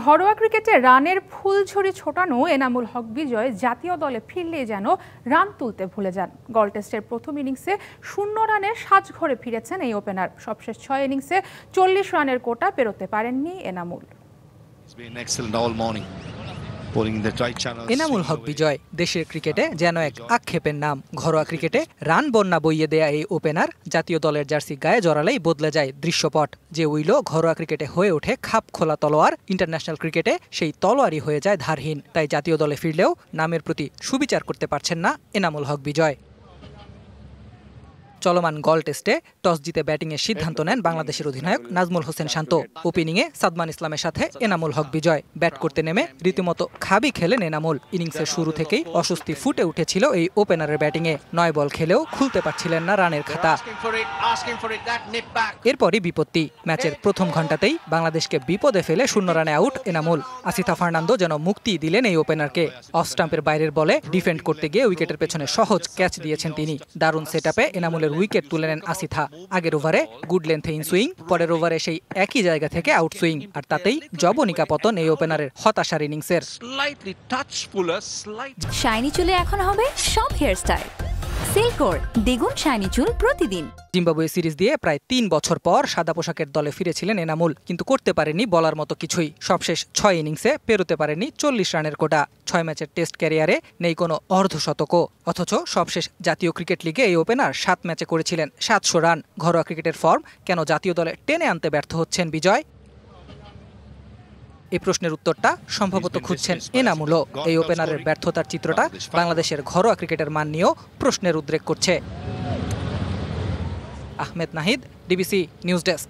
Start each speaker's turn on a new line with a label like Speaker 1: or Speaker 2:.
Speaker 1: ঘরোয়া ক্রিকেটে রানের ফুলঝুরি ছোটানো এনামুল হক বিজয় জাতীয় দলে ফিরলে যেন রান তুলতে ভুলে যান। গল টেস্টের প্রথম ইনিংসে 0 রানে সাজঘরে ফিরেছেন এই ওপেনার। সবশেষ 6 ইনিংসে 40 রানের কোটা পেরোতে পারেননি এনামুল।
Speaker 2: এনামুল হক বিজয় দেশের ক্রিকেটে যেন এক আক্ষেপের নাম। ঘরোয়া ক্রিকেটে রান বন্যা বইয়ে দেয়া এই ওপেনার জাতীয় দলের জার্সি গায়ে জড়ালেই বদলে যায় দৃশ্যপট। যে উইলো ঘরোয়া ক্রিকেটে হয়ে ওঠে খাপ খোলা তলোয়ার, ইন্টারন্যাশনাল ক্রিকেটে সেই তলোয়ারই হয়ে যায় ধারহীন। তাই জাতীয় দলে ফিরলেও নামের প্রতি সুবিচার করতে পারছেন না এনামুল হক বিজয়। চলমান গল টেস্টে টস জিতে ব্যাটিংয়ের সিদ্ধান্ত নেন বাংলাদেশের অধিনায়ক নাজমুল হোসেন শান্ত। ওপেনিংয়ে সাদমান ইসলামের সাথে এনামুল হক বিজয়। ব্যাট করতে নেমে রীতিমতো খাবি খেলেন এনামুল। ইনিংসের শুরু থেকেই অস্বস্তি ফুটে উঠেছিল এই ওপেনারের ব্যাটিংয়ে। 9 বল খেলেও খুলতে পারছিলেন না রানের খাতা। এরপরই বিপত্তি। ম্যাচের প্রথম ঘণ্টাতেই বাংলাদেশকে বিপদে ফেলে 0 রানে আউট এনামুল। আসিথা ফার্নান্দো যেন মুক্তি দিলেন এই ওপেনারকে। অফ স্টাম্পের বাইরের বলে ডিফেন্ড করতে গিয়ে উইকেটের পেছনে সহজ ক্যাচ দিয়েছেন তিনি। দারুণ সেটআপে এনামুলের উইকেট তুলে নেন আসিথা। আগের ওভারে গুড লেন্থে ইন সুইং, পরের ওভারে সেই একই জায়গা থেকে আউট সুইং। আর তাতেই জবনিকা পতন এই ওপেনারের হতাশার ইনিংসের।
Speaker 3: শাইনি চুলে এখন হবে সব হেয়ারস্টাইল। সিল্কোর দ্বিগুণ শাইনি চুল প্রতিদিন।
Speaker 2: জিম্বাবুয়ে সিরিজ দিয়ে প্রায় 3 বছর পর সাদা পোশাকের দলে ফিরেছিলেন এনামুল, কিন্তু করতে পারেনি বলার মতো কিছুই। সবশেষ 6 ইনিংসে পেরোতে পারেনি 40 রানের কোটা। 6 ম্যাচের টেস্ট ক্যারিয়ারে নেই কোনো অর্ধশতকও। অথচ সবশেষ জাতীয় ক্রিকেট লিগে এই ওপেনার 7 ম্যাচে করেছিলেন 700 রান। ঘরোয়া ক্রিকেটের ফর্ম কেন জাতীয় দলে টেনে আনতে ব্যর্থ হচ্ছেন বিজয়? এই প্রশ্নের উত্তরটা সম্ভবত খুঁজছেন এনামুলও। এই ওপেনারের ব্যর্থতার চিত্রটা বাংলাদেশের ঘরোয়া ক্রিকেটের মান নিয়েও প্রশ্নের উদ্রেক করছে। Ahmed Nahid, DBC news desk.